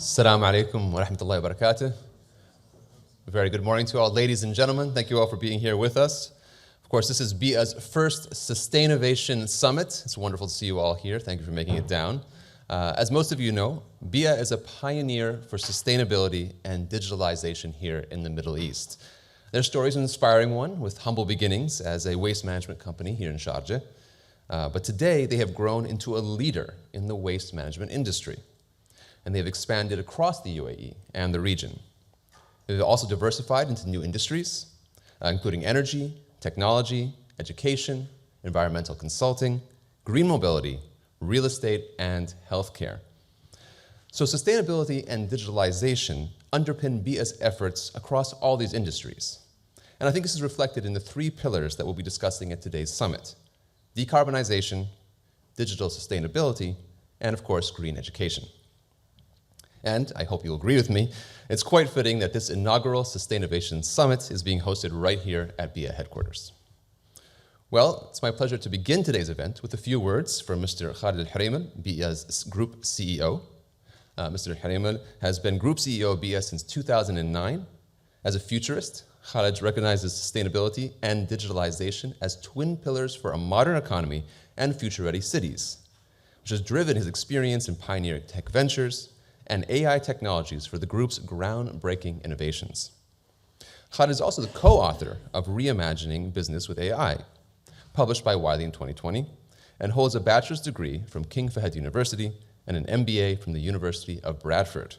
Assalamu alaikum wa rahmatullahi wa barakatuh. A very good morning to all ladies and gentlemen. Thank you all for being here with us. Of course, this is BEEAH's first Sustainovation Summit. It's wonderful to see you all here. Thank you for making it down. As most of you know, BEEAH is a pioneer for sustainability and digitalization here in the Middle East. Their story is an inspiring one with humble beginnings as a waste management company here in Sharjah. But today they have grown into a leader in the waste management industry. And they have expanded across the UAE and the region. They've also diversified into new industries, including energy, technology, education, environmental consulting, green mobility, real estate, and healthcare. So sustainability and digitalization underpin BEEAH's efforts across all these industries. And I think this is reflected in the three pillars that we'll be discussing at today's summit: decarbonization, digital sustainability, and of course, green education. And I hope you'll agree with me, it's quite fitting that this inaugural Sustainovation Summit is being hosted right here at BEEAH headquarters. Well, it's my pleasure to begin today's event with a few words from Mr. Khaled Al Huraimel, BEEAH's Group CEO. Mr. Al Huraimel has been Group CEO of BEEAH since 2009. As a futurist, Khaled recognizes sustainability and digitalization as twin pillars for a modern economy and future-ready cities, which has driven his experience in pioneering tech ventures and AI technologies for the group's groundbreaking innovations. Khaled is also the co-author of Reimagining Business with AI, published by Wiley in 2020, and holds a bachelor's degree from King Fahd University and an MBA from the University of Bradford.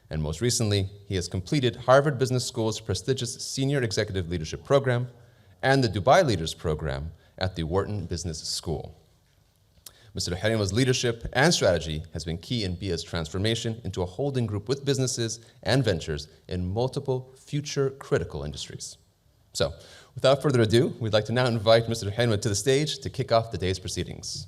And most recently, he has completed Harvard Business School's prestigious Senior Executive Leadership Program and the Dubai Leaders Program at the Wharton Business School. Mr. Al Huraimel's leadership and strategy has been key in BEEAH's transformation into a holding group with businesses and ventures in multiple future-critical industries. So, without further ado, we'd like to now invite Mr. Al Huraimel to the stage to kick off the day's proceedings.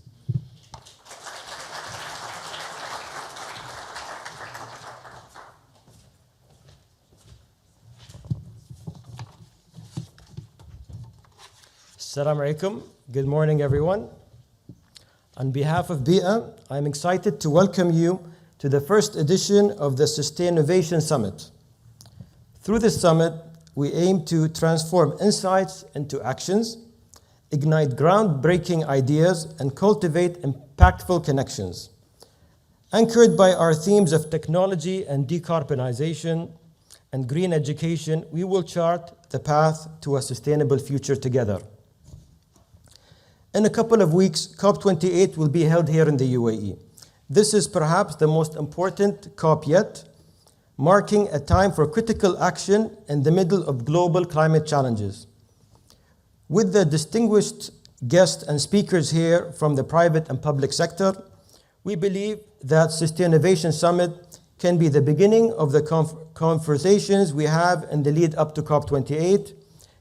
Assalamu alaikum. Good morning, everyone. On behalf of BEEAH, I'm excited to welcome you to the first edition of the Sustainovation Summit. Through this summit, we aim to transform insights into actions, ignite groundbreaking ideas, and cultivate impactful connections. Anchored by our themes of technology and decarbonization and green education, we will chart the path to a sustainable future together. In a couple of weeks, COP28 will be held here in the UAE. This is perhaps the most important COP yet, marking a time for critical action in the middle of global climate challenges. With the distinguished guests and speakers here from the private and public sector, we believe that Sustainovation Summit can be the beginning of the conversations we have in the lead up to COP28,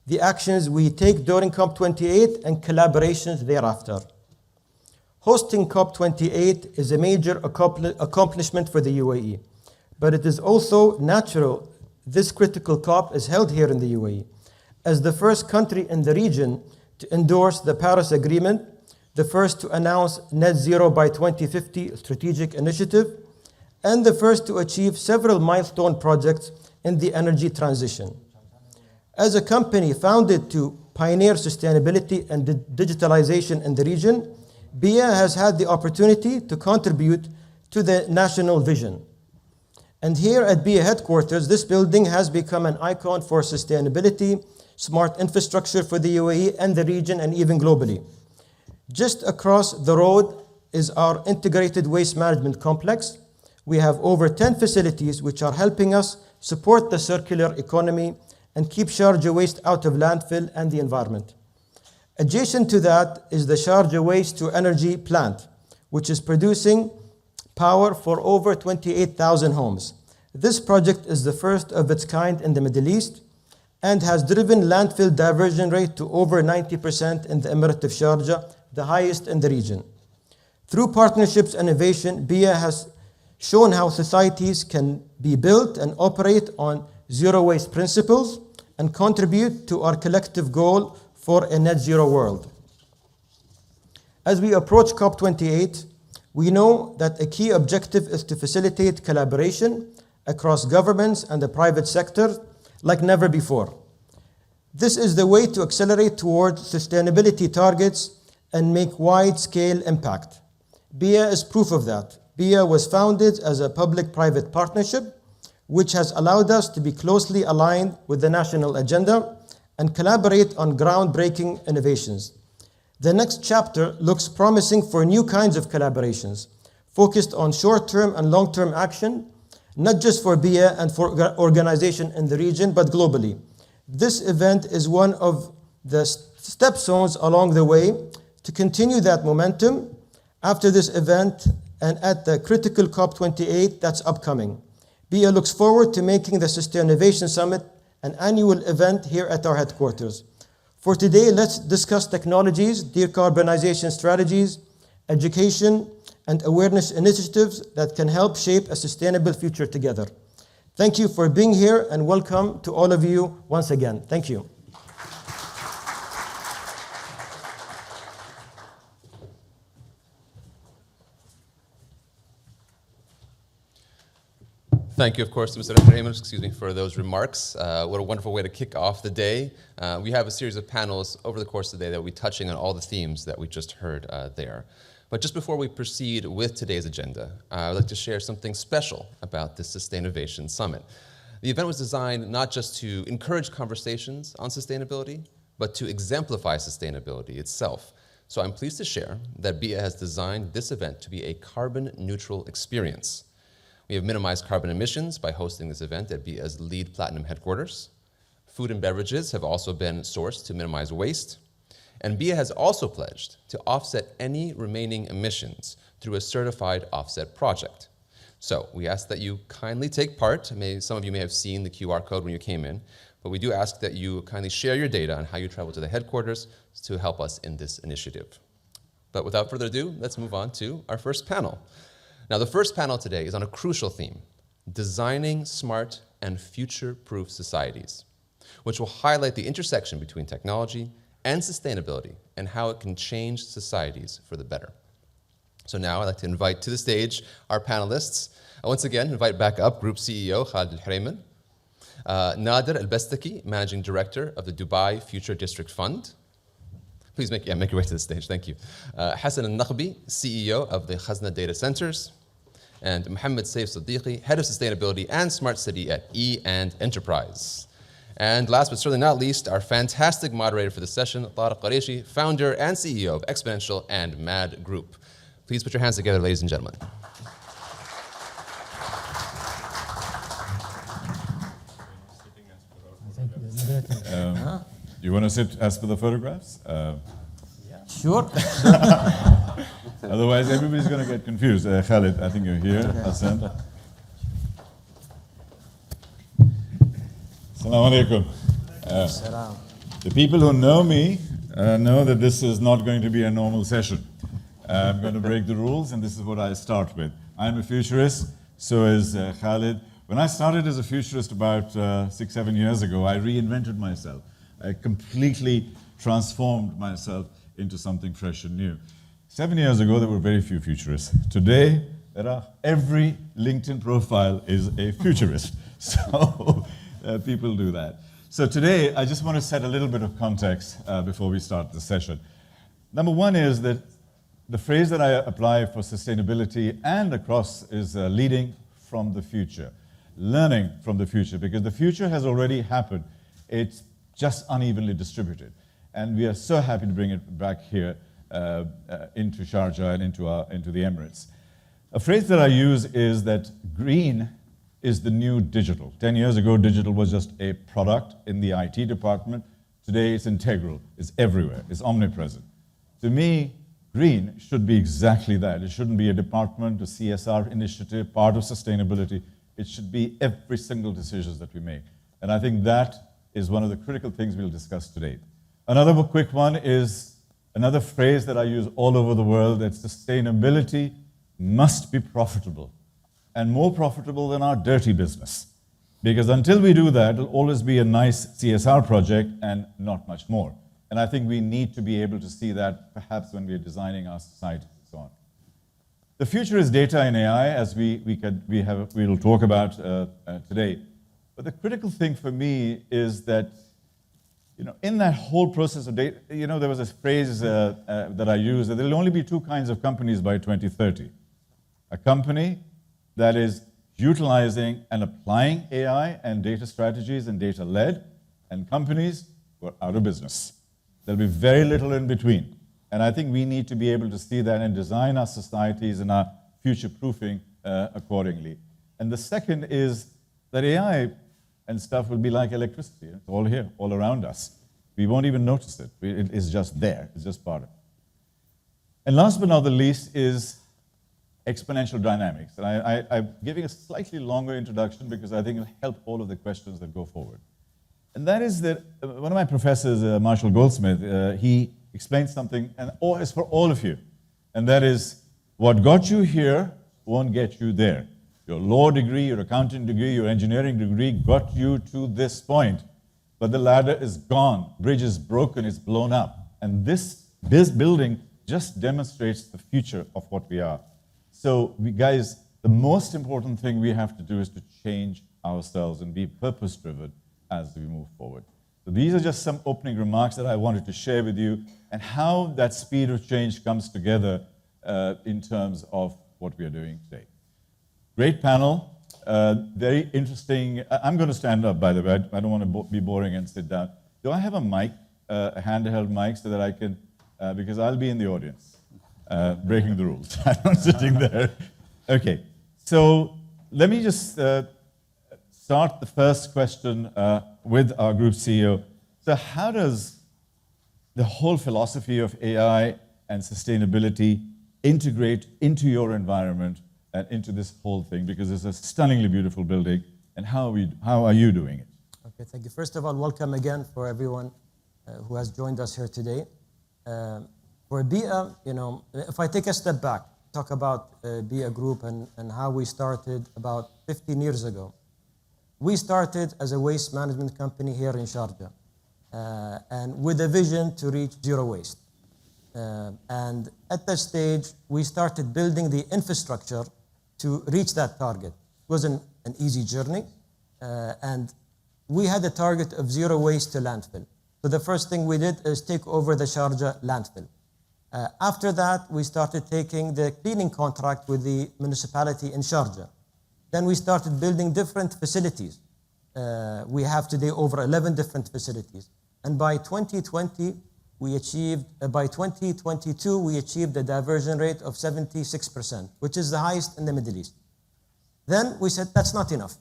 the actions we take during COP28, and collaborations thereafter. Hosting COP28 is a major accomplishment for the UAE, but it is also natural this critical COP is held here in the UAE. As the first country in the region to endorse the Paris Agreement, the first to announce net zero by 2050 strategic initiative, and the first to achieve several milestone projects in the energy transition. As a company founded to pioneer sustainability and digitalization in the region, BEEAH has had the opportunity to contribute to the national vision. And here at BEEAH headquarters, this building has become an icon for sustainability, smart infrastructure for the UAE and the region, and even globally. Just across the road is our integrated waste management complex. We have over 10 facilities which are helping us support the circular economy and keep Sharjah waste out of landfill and the environment. Adjacent to that is the Sharjah Waste to Energy plant, which is producing power for over 28,000 homes. This project is the first of its kind in the Middle East and has driven landfill diversion rate to over 90% in the Emirate of Sharjah, the highest in the region. Through partnerships and innovation, BEEAH has shown how societies can be built and operate on zero waste principles and contribute to our collective goal for a net zero world. As we approach COP28, We know that a key objective is to facilitate collaboration across governments and the private sector like never before. This is the way to accelerate towards sustainability targets and make wide-scale impact. BEEAH is proof of that. BEEAH was founded as a public-private partnership, which has allowed us to be closely aligned with the national agenda and collaborate on groundbreaking innovations. The next chapter looks promising for new kinds of collaborations, focused on short-term and long-term action, not just for BEEAH and for organizations in the region, but globally. This event is one of the stepstones along the way to continue that momentum after this event and at the critical COP28 that's upcoming. BEEAH looks forward to making the Sustainovation Summit an annual event here at our headquarters. For today, let's discuss technologies, decarbonization strategies, education, and awareness initiatives that can help shape a sustainable future together. Thank you for being here and welcome to all of you once again. Thank you. Thank you, of course, to Mr. Huraimel, for those remarks. What a wonderful way to kick off the day. We have a series of panels over the course of the day that will be touching on all the themes that we just heard there. But just before we proceed with today's agenda, I would like to share something special about this Sustainovation Summit. The event was designed not just to encourage conversations on sustainability, but to exemplify sustainability itself. So I'm pleased to share that BEEAH has designed this event to be a carbon-neutral experience. We have minimized carbon emissions by hosting this event at BEEAH's LEED Platinum headquarters. Food and beverages have also been sourced to minimize waste. And BEEAH has also pledged to offset any remaining emissions through a certified offset project. So we ask that you kindly take part. Some of you may have seen the QR code when you came in, but we do ask that you kindly share your data on how you travel to the headquarters to help us in this initiative. But without further ado, let's move on to our first panel. Now, the first panel today is on a crucial theme, designing smart and future-proof societies, which will highlight the intersection between technology and sustainability and how it can change societies for the better. So now I'd like to invite to the stage our panelists. I once again invite back up Group CEO Khaled Al Huraimel, Nader Albastaki, Managing Director of the Dubai Future District Fund. Please make your way to the stage, thank you. Hassan Al Naqbi, CEO of the Khazna Data Centers, and Mohammed Saif Siddiqui, Head of Sustainability and Smart City at E& Enterprise. And last but certainly not least, our fantastic moderator for the session, Tariq Qureishy, Founder and CEO of Xponential and MAD Group. Please put your hands together, ladies and gentlemen. You want to sit as per the photographs? Sure. Otherwise, everybody's going to get confused. Khaled, I think you're here. Hassan. Assalamu alaikum. The people who know me know that this is not going to be a normal session. I'm going to break the rules, and this is what I start with. I'm a futurist, so is Khaled. When I started as a futurist about 6-7 years ago, I reinvented myself. I completely transformed myself into something fresh and new. 7 years ago, there were very few futurists. Today, every LinkedIn profile is a futurist. So people do that. So today, I just want to set a little bit of context before we start the session. Number one is that the phrase that I apply for sustainability and across is leading from the future, learning from the future, because the future has already happened. It's just unevenly distributed. And we are so happy to bring it back here into Sharjah and into the Emirates. A phrase that I use is that green is the new digital. 10 years ago, digital was just a product in the IT department. Today, it's integral, it's everywhere, it's omnipresent. To me, green should be exactly that. It shouldn't be a department, a CSR initiative, part of sustainability. It should be every single decision that we make. And I think that is one of the critical things we'll discuss today. Another quick one is another phrase that I use all over the world, that sustainability must be profitable, and more profitable than our dirty business. Because until we do that, it'll always be a nice CSR project and not much more. And I think we need to be able to see that perhaps when we're designing our society and so on. The future is data and AI, as we'll talk about today. But the critical thing for me is that, in that whole process of data, there was a phrase that I use, that there will only be two kinds of companies by 2030. A company that is utilizing and applying AI and data strategies and data-led, and companies who are out of business. There'll be very little in between. And I think we need to be able to see that and design our societies and our future-proofing accordingly. And the second is that AI and stuff will be like electricity. It's all here, all around us. We won't even notice it. It is just there. It's just part of it. And last but not the least is exponential dynamics. And I'm giving a slightly longer introduction because I think it'll help all of the questions that go forward. And that is that one of my professors, Marshall Goldsmith, he explained something, and it's for all of you. And that is, what got you here won't get you there. Your law degree, your accounting degree, your engineering degree got you to this point. But the ladder is gone. Bridge is broken, it's blown up. And this building just demonstrates the future of what we are. So, guys, the most important thing we have to do is to change ourselves and be purpose-driven as we move forward. So these are just some opening remarks that I wanted to share with you, and how that speed of change comes together in terms of what we are doing today. Great panel, very interesting. I'm going to stand up, by the way. I don't want to be boring and sit down. Do I have a mic, a handheld mic, so that I can, because I'll be in the audience. Breaking the rules. I'm not sitting there. Okay, so let me just start the first question with our group CEO. So how does the whole philosophy of AI and sustainability integrate into your environment and into this whole thing? Because it's a stunningly beautiful building, and how are you doing it? Okay, thank you. First of all, welcome again for everyone who has joined us here today. For BEEAH, if I take a step back, talk about BEEAH Group and how we started about 15 years ago. We started as a waste management company here in Sharjah, and with a vision to reach zero waste. And at that stage, we started building the infrastructure to reach that target. It wasn't an easy journey, and we had a target of zero waste to landfill. So the first thing we did is take over the Sharjah landfill. After that, we started taking the cleaning contract with the municipality in Sharjah. Then we started building different facilities. We have today over 11 different facilities. And by 2022, we achieved a diversion rate of 76%, which is the highest in the Middle East. Then we said, that's not enough.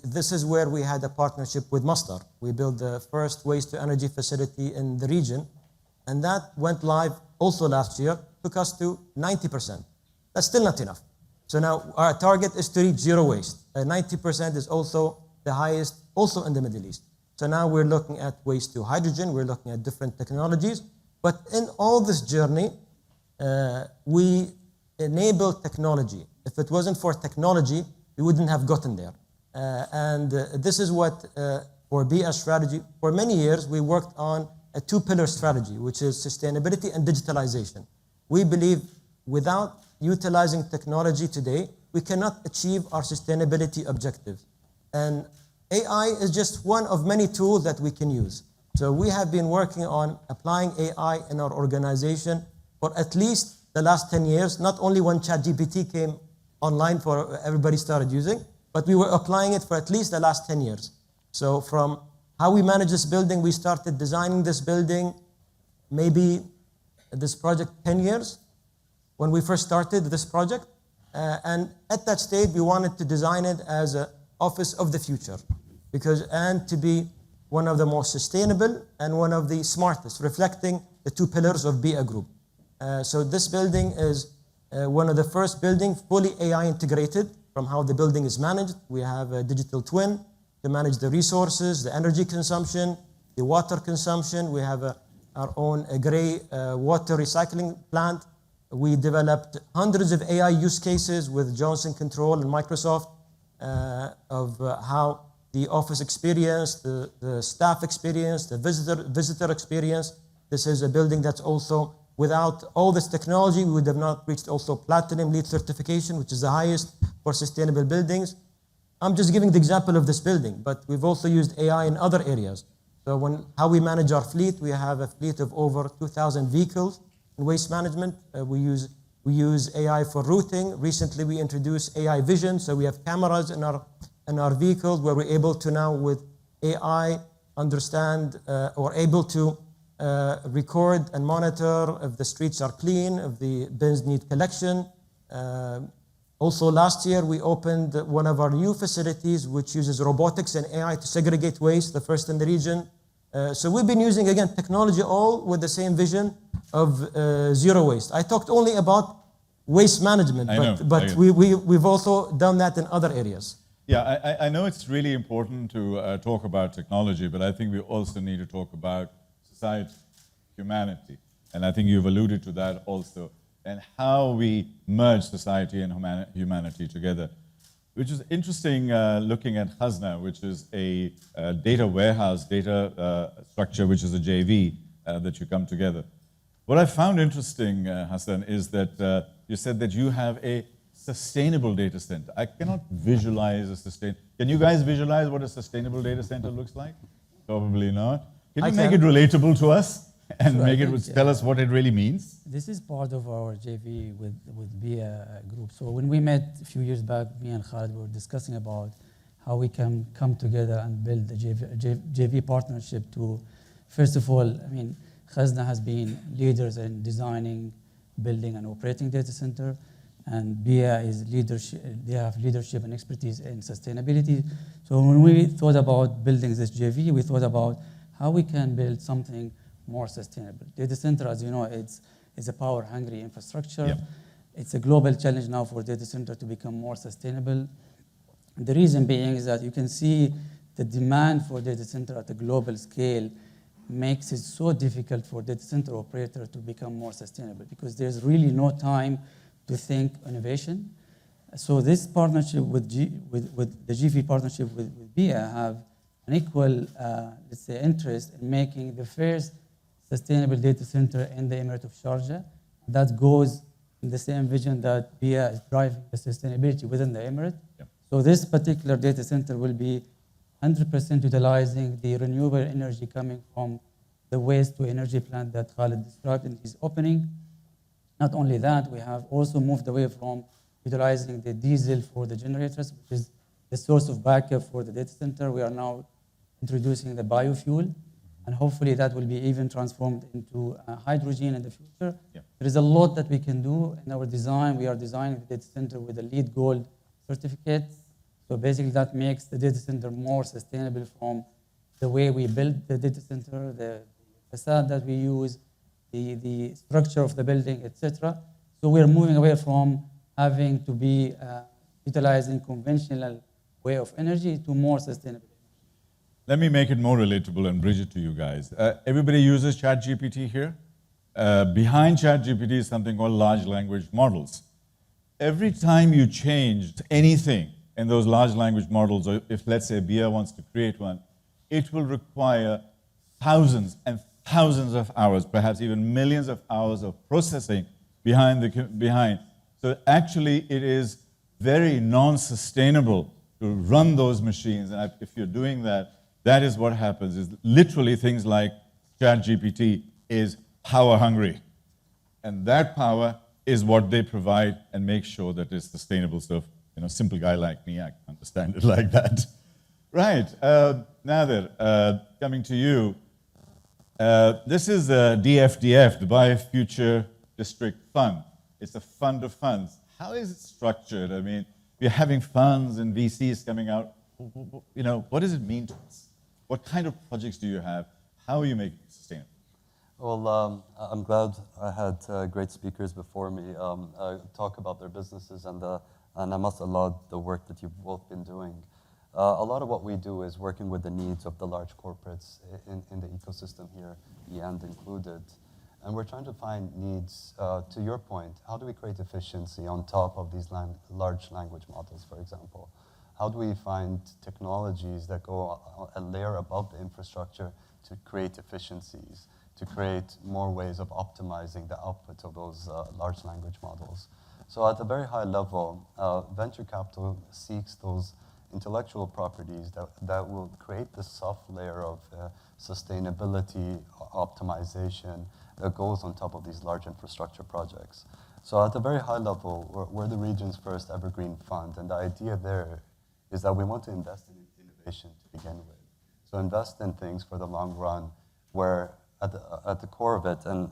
This is where we had a partnership with Masdar. We built the first waste-to-energy facility in the region, and that went live also last year, took us to 90%. That's still not enough. So now our target is to reach zero waste. 90% is also the highest, also in the Middle East. So now we're looking at waste to hydrogen, we're looking at different technologies. But in all this journey, we enable technology. If it wasn't for technology, we wouldn't have gotten there. And this is what, for BEEAH strategy, for many years, we worked on a two-pillar strategy, which is sustainability and digitalization. We believe without utilizing technology today, we cannot achieve our sustainability objectives. And AI is just one of many tools that we can use. So we have been working on applying AI in our organization for at least the last 10 years, not only when ChatGPT came online for everybody started using, but we were applying it for at least the last 10 years. So from how we manage this building, we started designing this building, maybe this project 10 years, when we first started this project. And at that stage, we wanted to design it as an office of the future, and to be one of the most sustainable and one of the smartest, reflecting the two pillars of BEEAH Group. So this building is one of the first buildings fully AI integrated from how the building is managed. We have a digital twin to manage the resources, the energy consumption, the water consumption. We have our own gray water recycling plant. We developed hundreds of AI use cases with Johnson Control and Microsoft of how the office experience, the staff experience, the visitor experience. This is a building that's also without all this technology, we would have not reached also Platinum LEED certification, which is the highest for sustainable buildings. I'm just giving the example of this building, but we've also used AI in other areas. So how we manage our fleet, we have a fleet of over 2,000 vehicles in waste management. We use AI for routing. Recently, we introduced AI vision, so we have cameras in our vehicles where we're able to now with AI understand or able to record and monitor if the streets are clean, if the bins need collection. Also last year, we opened one of our new facilities which uses robotics and AI to segregate waste, the first in the region. So we've been using, again, technology all with the same vision of zero waste. I talked only about waste management, but we've also done that in other areas. Yeah, I know it's really important to talk about technology, but I think we also need to talk about society, humanity. And I think you've alluded to that also, and how we merge society and humanity together. Which is interesting looking at Khazna, which is a data warehouse, data structure, which is a JV that you come together. What I found interesting, Hassan, is that you said that you have a sustainable data center. I cannot visualize a Can you guys visualize what a sustainable data center looks like? Probably not. Can you make it relatable to us and tell us what it really means? This is part of our JV with BEEAH group. So when we met a few years back, me and Khaled were discussing about how we can come together and build a JV partnership to, first of all, I mean, Khazna has been leaders in designing, building, and operating data center, and BEEAH is leadership. They have leadership and expertise in sustainability. So when we thought about building this JV, we thought about how we can build something more sustainable. Data center, as you know, it's a power-hungry infrastructure. Yep. It's a global challenge now for data center to become more sustainable. The reason being is that you can see the demand for data center at a global scale makes it so difficult for data center operator to become more sustainable because there's really no time to think innovation. So this partnership with the GV partnership with BEEAH have an equal, let's say, interest in making the first sustainable data center in the Emirate of Sharjah. That goes in the same vision that BEEAH is driving the sustainability within the Emirate. Yep. So this particular data center will be 100% utilizing the renewable energy coming from the waste to energy plant that Khaled described in his opening. Not only that, we have also moved away from utilizing the diesel for the generators, which is the source of backup for the data center. We are now introducing the biofuel, and hopefully that will be even transformed into hydrogen in the future. Yeah. There is a lot that we can do in our design. We are designing the data center with a LEED Gold certificate. So basically that makes the data center more sustainable from the way we build the data center, the facade that we use, the structure of the building, etc. So we're moving away from having to be utilizing conventional way of energy to more sustainable. Let me make it more relatable and bridge it to you guys. Everybody uses ChatGPT here. Behind ChatGPT is something called large language models. Every time you changed anything in those large language models, or if let's say BEEAH wants to create one, it will require thousands and thousands of hours, perhaps even millions of hours of processing behind. So actually it is very non-sustainable to run those machines. And if you're doing that, that is what happens, is literally things like ChatGPT is power hungry. And that power is what they provide and make sure that it's sustainable stuff. You know, simple guy like me, I can understand it like that. Right, Nader, coming to you. This is the DFDF, Dubai Future District Fund. It's a fund of funds. How is it structured? I mean, we're having funds and VCs coming out. You know, what does it mean to us? What kind of projects do you have? How are you making it sustainable? Well, I'm glad I had great speakers before me talk about their businesses, and I must applaud the work that you've both been doing. A lot of what we do is working with the needs of the large corporates in the ecosystem here, EAND included. And we're trying to find needs, to your point, how do we create efficiency on top of these large language models, for example? How do we find technologies that go a layer above the infrastructure to create efficiencies? to create more ways of optimizing the output of those large language models. So at a very high level, venture capital seeks those intellectual properties that will create the soft layer of sustainability, optimization that goes on top of these large infrastructure projects. So at a very high level, we're the region's first evergreen fund, and the idea there is that we want to invest in innovation to begin with. So invest in things for the long run, where at the core of it, and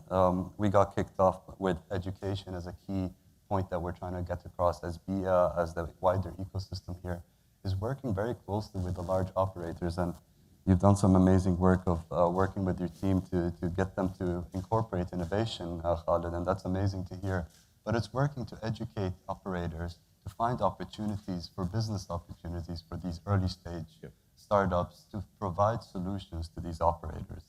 we got kicked off with education as a key point that we're trying to get across as BEEAH, as the wider ecosystem here, is working very closely with the large operators. And you've done some amazing work of working with your team to get them to incorporate innovation, Khaled, and that's amazing to hear. But it's working to educate operators to find opportunities for business opportunities for these early stage startups to provide solutions to these operators.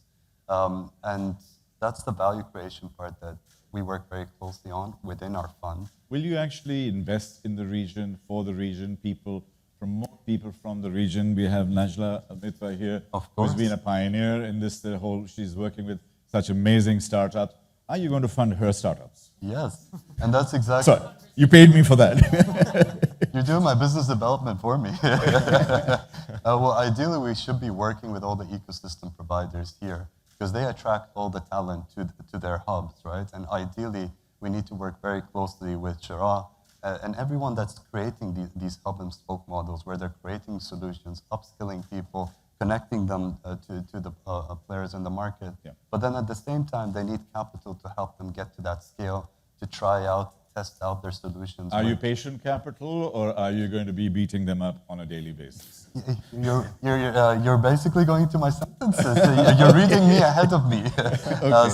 And that's the value creation part that we work very closely on within our fund. Will you actually invest in the region, for the region, promote people from the region? We have Najla Mitwa here, who's been a pioneer in this she's working with such amazing startups. Are you going to fund her startups? Yes, and that's exactly... Sorry, you paid me for that. You're doing my business development for me. Well, ideally, we should be working with all the ecosystem providers here because they attract all the talent to their hubs, right? And ideally, we need to work very closely with Shara and everyone that's creating these hub and spoke models where they're creating solutions, upskilling people, connecting them to the players in the market. Yeah. But then at the same time, they need capital to help them get to that scale, to try out, test out their solutions. Are you patient capital, or are you going to be beating them up on a daily basis? You're basically going to my sentences. You're reading me ahead of me. Okay.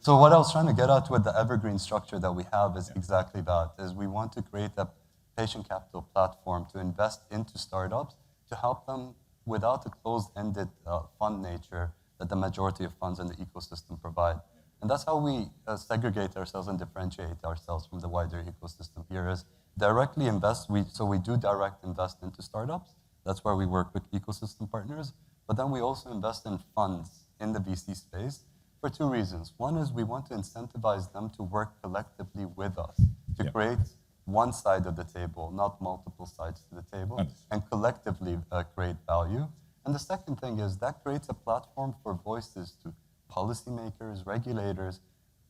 So what I was trying to get at with the evergreen structure that we have is exactly that, is we want to create a patient capital platform to invest into startups to help them without the closed-ended fund nature that the majority of funds in the ecosystem provide. And that's how we segregate ourselves and differentiate ourselves from the wider ecosystem here is directly invest. So we do direct invest into startups. That's where we work with ecosystem partners. But then we also invest in funds in the VC space for two reasons. One is we want to incentivize them to work collectively with us to create one side of the table, not multiple sides to the table, and collectively create value. And the second thing is that creates a platform for voices to policymakers, regulators.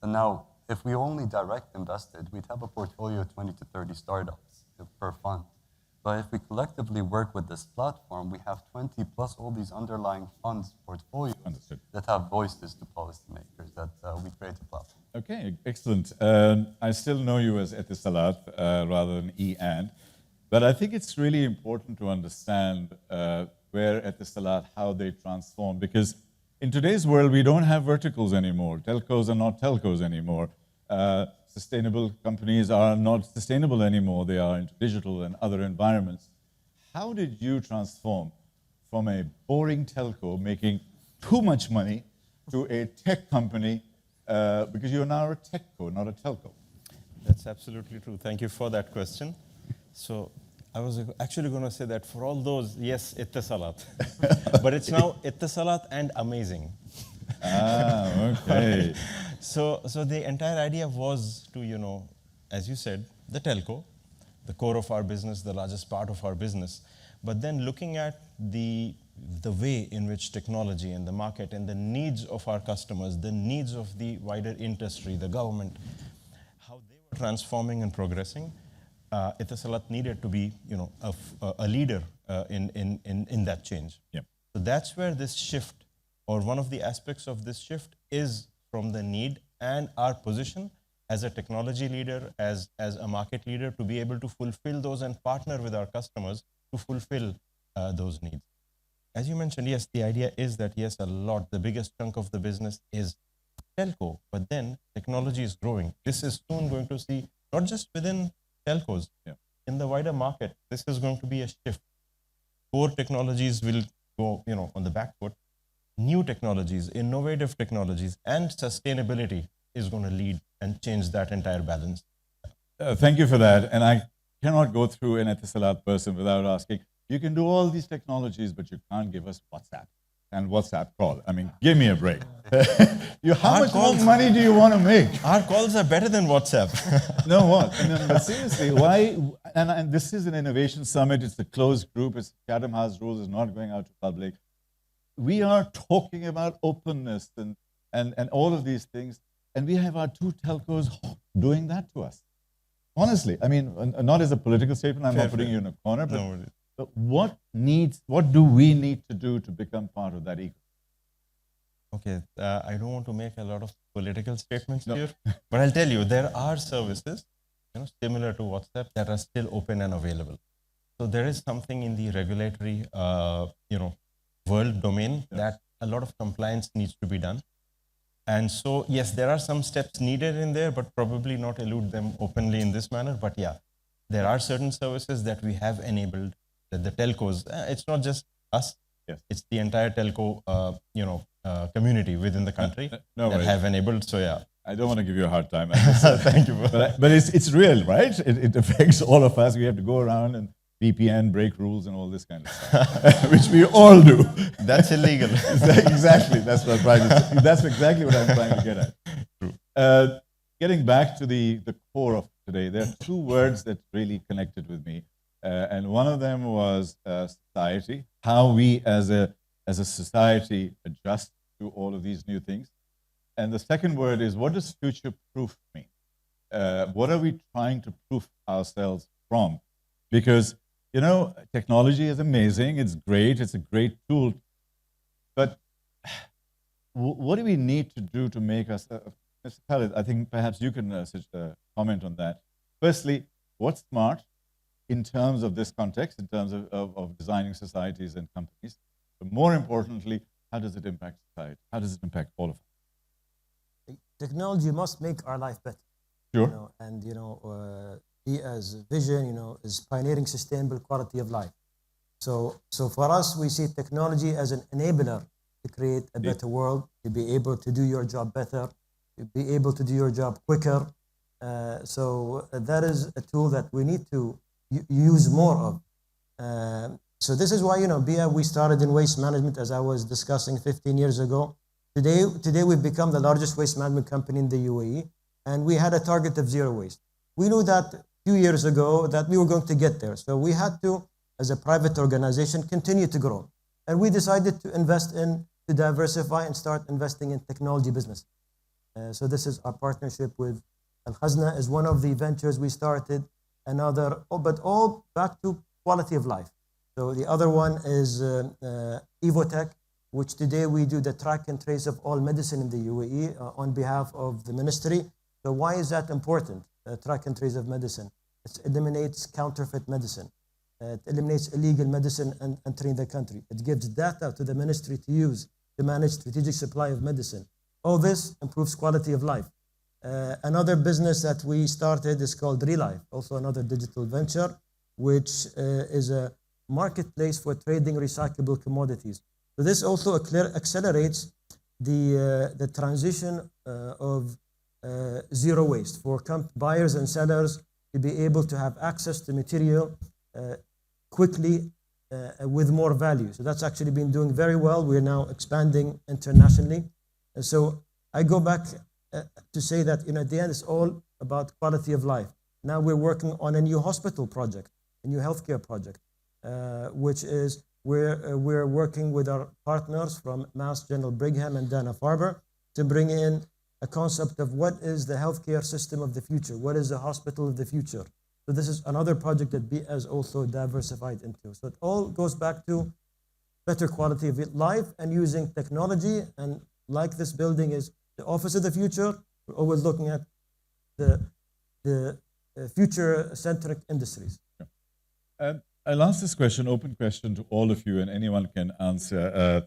And now, if we only direct invested, we'd have a portfolio of 20 to 30 startups per fund. But if we collectively work with this platform, we have 20 plus all these underlying funds portfolios that have voices to policymakers that we create a platform. Okay, excellent. I still know you as Etisalat rather than E&, but I think it's really important to understand where Etisalat, how they transform, because in today's world, we don't have verticals anymore. Telcos are not telcos anymore. Sustainable companies are not sustainable anymore. They are into digital and other environments. How did you transform from a boring telco making too much money to a tech company, because you're now a techco, not a telco? That's absolutely true. Thank you for that question. So I was actually going to say that for all those, yes, Etisalat. But it's now Etisalat and amazing. Okay. So the entire idea was to, as you said, the telco, the core of our business, the largest part of our business. But then looking at the way in which technology and the market and the needs of our customers, the needs of the wider industry, the government, how they were transforming and progressing, Etisalat needed to be, a leader in that change. Yep. So that's where this shift, or one of the aspects of this shift, is from the need and our position as a technology leader, as a market leader, to be able to fulfill those and partner with our customers to fulfill those needs. As you mentioned, yes, the idea is that, yes, the biggest chunk of the business is telco, but then technology is growing. This is soon going to see, not just within telcos, in the wider market, this is going to be a shift. Core technologies will go, on the back foot. New technologies, innovative technologies, and sustainability is going to lead and change that entire balance. Thank you for that. And I cannot go through an Etisalat person without asking, you can do all these technologies, but you can't give us WhatsApp. and WhatsApp call. I mean, give me a break. How Our much more calls- money do you want to make? Our calls are better than WhatsApp. No, what? No, but seriously, why? And this is an innovation summit. It's a closed group. It's Chatham House rules. It's not going out to public. We are talking about openness and all of these things, and we have our two telcos doing that to us. Honestly, I mean, not as a political statement. I'm not putting you in a corner, but, No worries. but what do we need to do to become part of that ecosystem? Okay, I don't want to make a lot of political statements No. here, but I'll tell you, there are services, similar to WhatsApp that are still open and available. So there is something in the regulatory, world domain that a lot of compliance needs to be done. And so, yes, there are some steps needed in there, but probably not elude them openly in this manner. But yeah, there are certain services that we have enabled that the telcos, it's not just us, Yes. it's the entire telco, community within the country No that worries. have enabled. So yeah, I don't want to give you a hard time. thank you. But it's real, right? It affects all of us. We have to go around and VPN, break rules, and all this kind of stuff, which we all do. That's illegal. Exactly. That's what I'm trying to say. That's exactly what I'm trying to get at. True. Getting back to the core of today, there are two words that really connected with me, and one of them was society. How we as a society adjust to all of these new things, and the second word is, what does future-proof mean? What are we trying to proof ourselves from? Because technology is amazing. It's great. It's a great tool. But what do we need to do to make us, Mr. Khaled, I think perhaps you can comment on that. Firstly, what's smart in terms of this context, in terms of designing societies and companies? But more importantly, how does it impact society? How does it impact all of us? Technology must make our life better. Sure. BEEAH's vision, is pioneering sustainable quality of life. So for us, we see technology as an enabler to create a better world, to be able to do your job better, to be able to do your job quicker. So that is a tool that we need to use more of. So this is why, BEEAH, we started in waste management, as I was discussing 15 years ago. Today we've become the largest waste management company in the UAE, and we had a target of zero waste. We knew that a few years ago that we were going to get there. So we had to, as a private organization, continue to grow. And we decided to to diversify and start investing in technology business. So this is our partnership with Khazna is one of the ventures we started. But all back to quality of life. So the other one is Evotech, which today we do the track and trace of all medicine in the UAE on behalf of the ministry. So why is that important? Track and trace of medicine. It eliminates counterfeit medicine. It eliminates illegal medicine entering the country. It gives data to the ministry to use to manage strategic supply of medicine. All this improves quality of life. Another business that we started is called Relife, also another digital venture, which is a marketplace for trading recyclable commodities. So this also accelerates the transition of zero waste for buyers and sellers to be able to have access to material quickly with more value. So that's actually been doing very well. We're now expanding internationally. And so I go back to say that at the end it's all about quality of life. Now we're working on a new hospital project, a new healthcare project, which is we're working with our partners from Mass General Brigham and Dana-Farber to bring in a concept of what is the healthcare system of the future, what is the hospital of the future. So this is another project that BEEAH has also diversified into. So it all goes back to better quality of life and using technology. And like this building is the office of the future, we're always looking at the future-centric industries. I'll ask this question, open question to all of you, and anyone can answer.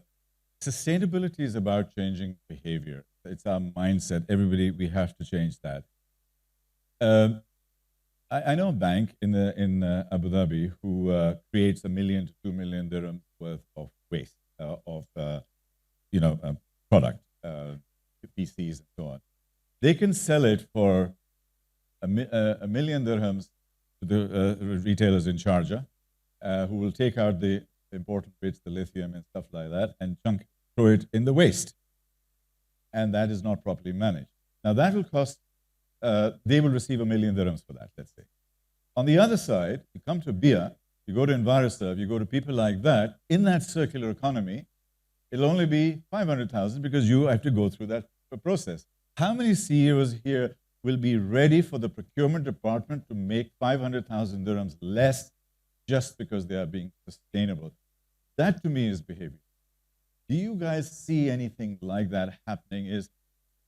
Sustainability is about changing behavior. It's our mindset. Everybody, we have to change that. I know a bank in Abu Dhabi who creates 1 million to 2 million dirhams worth of waste product, PCs and so on. They can sell it for a million dirhams to the retailers in Sharjah, who will take out the important bits, the lithium and stuff like that, and chunk it. throw it in the waste. And that is not properly managed. Now that will cost, they will receive $1 million dirhams for that, let's say. On the other side, you come to BEEAH, you go to EnviroServe, you go to people like that, in that circular economy, it'll only be 500,000 because you have to go through that process. How many CEOs here will be ready for the procurement department to make 500,000 dirhams less just because they are being sustainable? That to me is behavior. Do you guys see anything like that happening? Is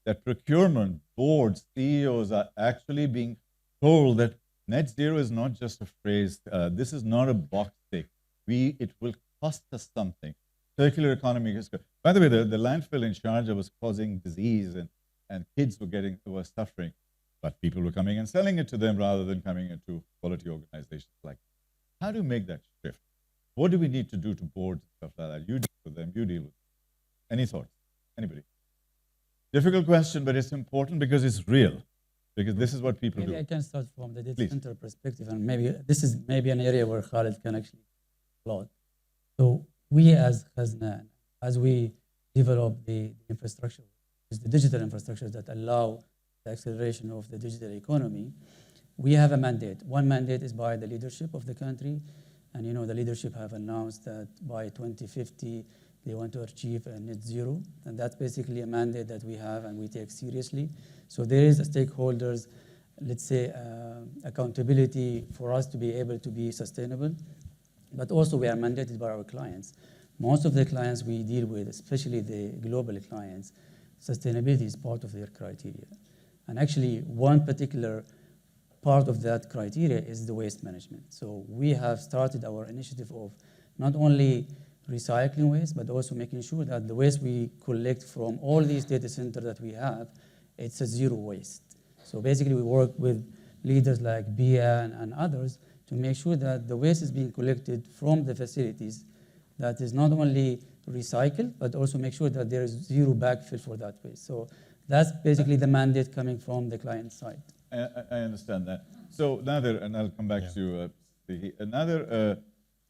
that procurement boards, CEOs are actually being told that net zero is not just a phrase. This is not a box tick. It will cost us something. Circular economy is good. By the way, the landfill in Sharjah was causing disease and kids were suffering, but people were coming and selling it to them rather than coming into quality organizations like that. How do you make that shift? What do we need to do to boards and stuff like that? You deal with them, you deal with them. Any thoughts? Anybody? Difficult question, but it's important because it's real. Because this is what people Maybe do. I can start from the data Please. center perspective, and maybe this is maybe an area where Khaled can actually applaud. So we as Khazna, as we develop the infrastructure, is the digital infrastructure that allow the acceleration of the digital economy, we have a mandate. One mandate is by the leadership of the country, and the leadership have announced that by 2050 they want to achieve a net zero, and that's basically a mandate that we have and we take seriously. So there is a stakeholders, let's say, accountability for us to be able to be sustainable, but also we are mandated by our clients. Most of the clients we deal with, especially the global clients, sustainability is part of their criteria. And actually, one particular part of that criteria is the waste management. So we have started our initiative of not only recycling waste, but also making sure that the waste we collect from all these data centers that we have, it's a zero waste. So basically, we work with leaders like BEEAH and others to make sure that the waste is being collected from the facilities that is not only recycled, but also make sure that there is zero backfill for that waste. So that's basically the mandate coming from the client side. I understand that. So Nader, and I'll come back to you. Nader,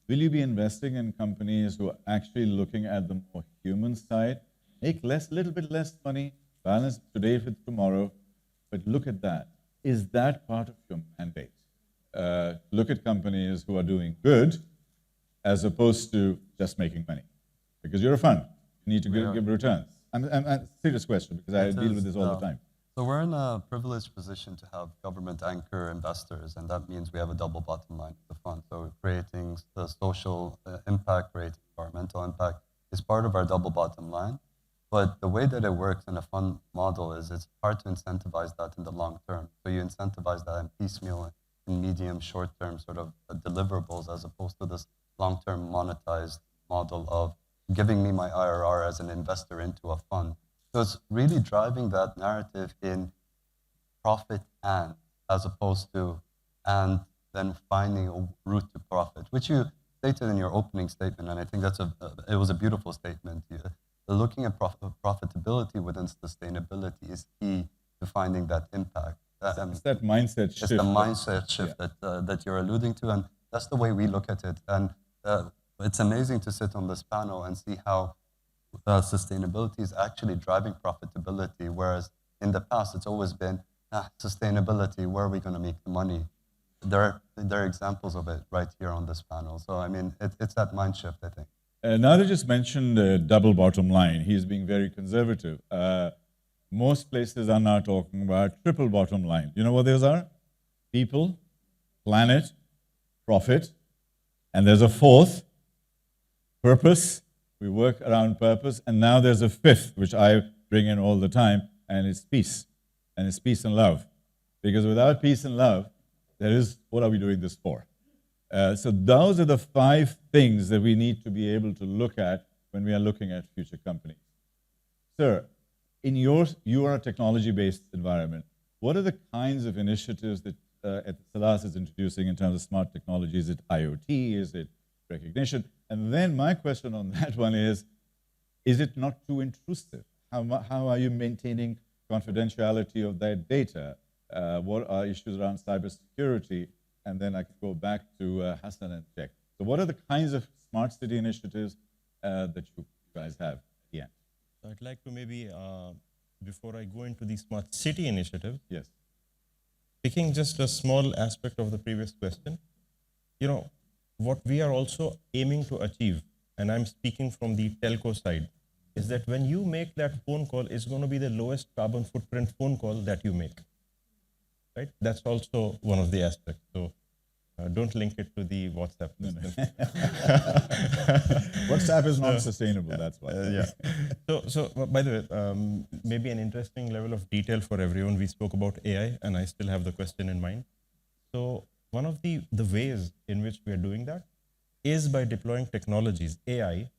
will you be investing in companies who are actually looking at the more human side? Make little bit less money, balance today with tomorrow, but look at that. Is that part of your mandate? Look at companies who are doing good as opposed to just making money. Because you're a fund, you need to give returns. I'm a serious question because I deal with this all the time. So we're in a privileged position to have government anchor investors, and that means we have a double bottom line of the fund. So creating the social impact, creating environmental impact is part of our double bottom line. But the way that it works in a fund model is it's hard to incentivize that in the long term. So you incentivize that in piecemeal, in medium, short term sort of deliverables, as opposed to this long-term monetized model of giving me my IRR as an investor into a fund. So it's really driving that narrative in profit and, as opposed to, and then finding a route to profit, which you stated in your opening statement, and I think it was a beautiful statement. Looking at profitability within sustainability is key to finding that impact. It's that mindset shift. It's the mindset shift that you're alluding to, and that's the way we look at it. And it's amazing to sit on this panel and see how sustainability is actually driving profitability, whereas in the past it's always been sustainability, where are we going to make the money? There are examples of it right here on this panel. So I mean, it's that mind shift, I think. Nader just mentioned double bottom line. He's being very conservative. Most places are now talking about triple bottom line. You know what those are? People, planet, profit, and there's a fourth, purpose. We work around purpose, and now there's a fifth, which I bring in all the time, and it's peace. And it's peace and love. Because without peace and love, what are we doing this for? So those are the 5 things that we need to be able to look at when we are looking at future companies. Sir, you are a technology-based environment. What are the kinds of initiatives that Salas is introducing in terms of smart technology? Is it IoT? Is it recognition? And then my question on that one is it not too intrusive? How are you maintaining confidentiality of that data? What are issues around cybersecurity? And then I could go back to Hassan and check. So what are the kinds of smart city initiatives that you guys have? Yeah. I'd like to maybe, before I go into the smart city initiative, Yes. picking just a small aspect of the previous question, what we are also aiming to achieve, and I'm speaking from the telco side, is that when you make that phone call, it's going to be the lowest carbon footprint phone call that you make, right? That's also one of the aspects. So don't link it to the WhatsApp. No. WhatsApp is not sustainable, that's why. Yeah. So by the way, maybe an interesting level of detail for everyone. We spoke about AI, and I still have the question in mind. So one of the ways in which we are doing that is by deploying technologies, AI,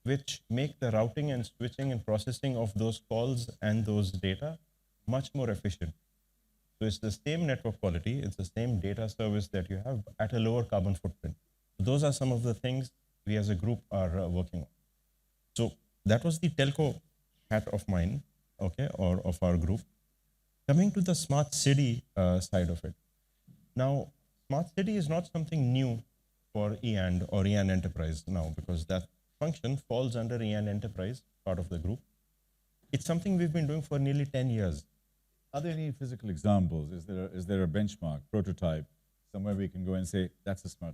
which make the routing and switching and processing of those calls and those data much more efficient. So it's the same network quality, it's the same data service that you have at a lower carbon footprint. So those are some of the things we as a group are working on. So that was the telco hat of mine, okay, or of our group. Coming to the smart city side of it. Now, smart city is not something new for EAN or EAN Enterprise now, because that function falls under EAN Enterprise, part of the group. It's something we've been doing for nearly 10 years. Are there any physical examples? Is there a benchmark, prototype, somewhere we can go and say, that's a smart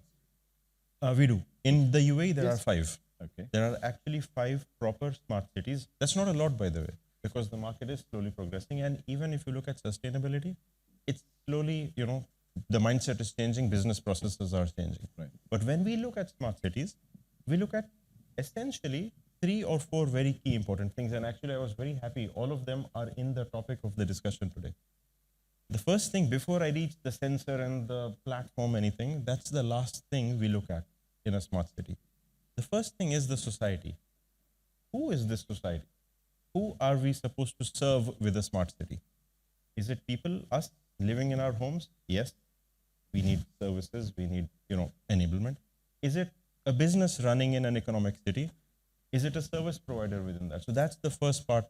city? We do. In the UAE, there are 5. Okay. There are actually 5 proper smart cities. That's not a lot, by the way, because the market is slowly progressing. And even if you look at sustainability, it's slowly, the mindset is changing, business processes are changing. Right. But when we look at smart cities, we look at essentially 3 or 4 very key important things. And actually, I was very happy. All of them are in the topic of the discussion today. The first thing, before I reach the sensor and the platform, anything, that's the last thing we look at in a smart city. The first thing is the society. Who is this society? Who are we supposed to serve with a smart city? Is it people, us, living in our homes? Yes. We need services, we need, enablement. Is it a business running in an economic city? Is it a service provider within that? So that's the first part,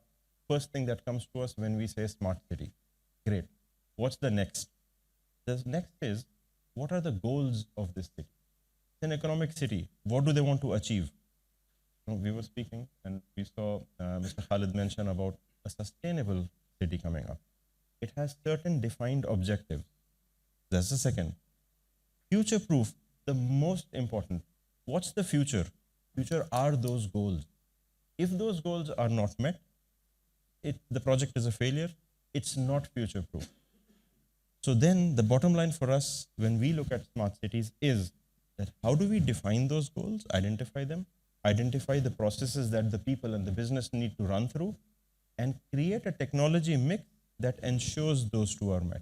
first thing that comes to us when we say smart city. Great. What's the next? The next is, what are the goals of this city? It's an economic city. What do they want to achieve? We were speaking and we saw Mr. Khaled mention about a sustainable city coming up. It has certain defined objectives. That's the second. Future-proof, the most important. What's the future? Future are those goals. If those goals are not met, the project is a failure. It's not future-proof. So then the bottom line for us when we look at smart cities is that how do we define those goals, identify them, identify the processes that the people and the business need to run through, and create a technology mix that ensures those two are met.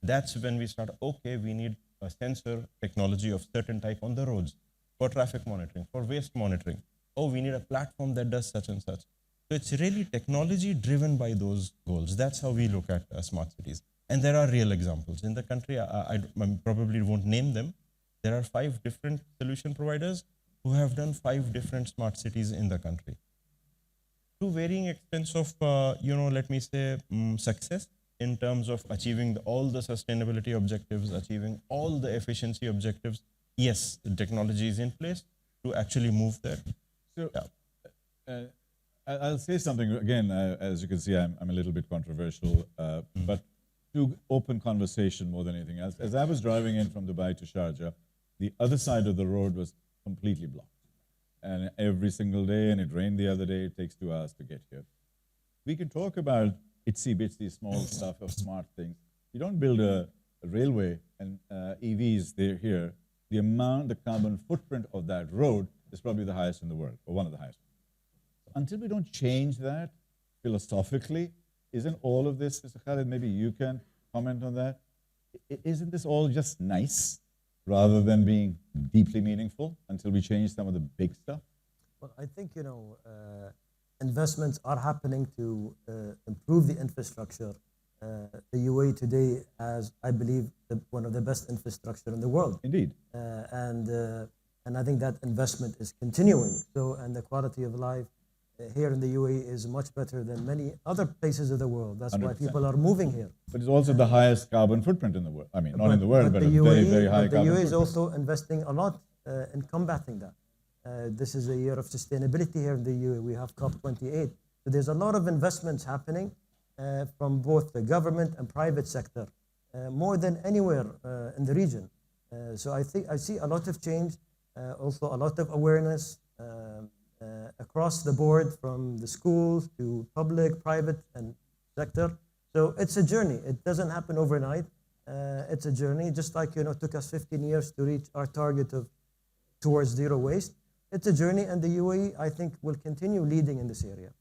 That's when we start, okay, we need a sensor technology of certain type on the roads for traffic monitoring, for waste monitoring. Oh, we need a platform that does such and such. So it's really technology driven by those goals. That's how we look at smart cities. And there are real examples. In the country, I probably won't name them. There are 5 different solution providers who have done 5 different smart cities in the country. To varying extents of, let me say, success in terms of achieving all the sustainability objectives, achieving all the efficiency objectives. Yes, the technology is in place to actually move there. So, I'll say something again. As you can see, I'm a little bit controversial, but to open conversation more than anything else. As I was driving in from Dubai to Sharjah, the other side of the road was completely blocked, and every single day. And it rained the other day. It takes 2 hours to get here. We can talk about itsy-bitsy small stuff of smart things. You don't build a railway and EVs. They're here. The carbon footprint of that road is probably the highest in the world, or one of the highest. Until we don't change that philosophically, isn't all of this, Mr. Khaled, maybe you can comment on that, isn't this all just nice rather than being deeply meaningful until we change some of the big stuff? Well, I think, investments are happening to improve the infrastructure. The UAE today has, I believe, one of the best infrastructure in the world. Indeed. And I think that investment is continuing. So, and the quality of life here in the UAE is much better than many other places of the world. That's 100%. Why people are moving here. But it's also the highest carbon footprint in the world. I mean, not in the world, but a very, very high carbon footprint. The UAE is also investing a lot in combating that. This is a year of sustainability here in the UAE. We have COP28. So there's a lot of investments happening from both the government and private sector, more than anywhere in the region. So I see a lot of change, also a lot of awareness across the board, from the schools to public, private, and sector. So it's a journey. It doesn't happen overnight. It's a journey, just like it took us 15 years to reach our target of towards zero waste. It's a journey, and the UAE, I think, will continue leading in this area.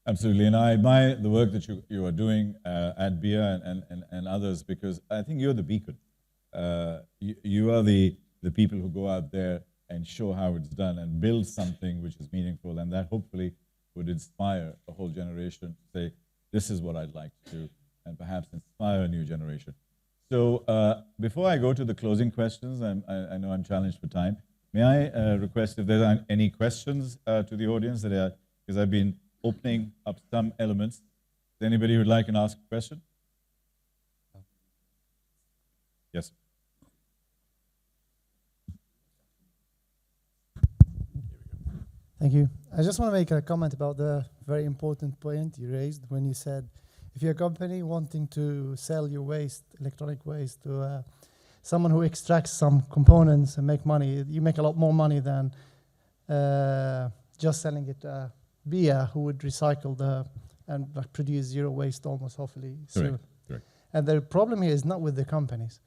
Absolutely, and I admire the work that you are doing at BEEAH and others, because I think you're the beacon. You are the people who go out there and show how it's done and build something which is meaningful, and that hopefully would inspire a whole generation to say, this is what I'd like to do, and perhaps inspire a new generation. So before I go to the closing questions, I know I'm challenged for time. May I request if there are any questions to the audience because I've been opening up some elements. Is there anybody who would like to ask a question? Yes. Thank you. I just want to make a comment about the very important point you raised when you said, if you're a company wanting to sell your waste, electronic waste, to someone who extracts some components and make money, you make a lot more money than just selling it to BEEAH, who would recycle and produce zero waste almost hopefully soon. Correct. And the problem here is not with the companies.